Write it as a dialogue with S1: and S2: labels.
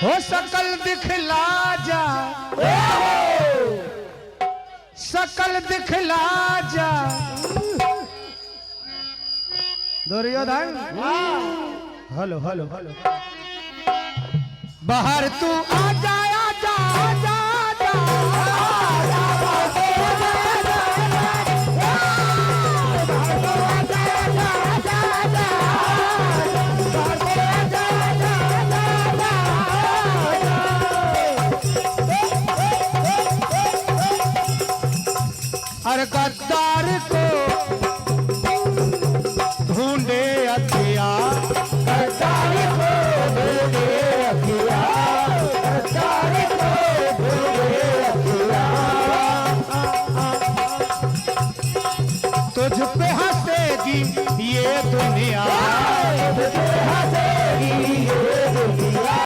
S1: हो सकल दिखला जा, सकल दिखला जा दुर्योधन। हेलो हेलो हेलो बाहर तू आजा आजा आजा अरे गद्दार को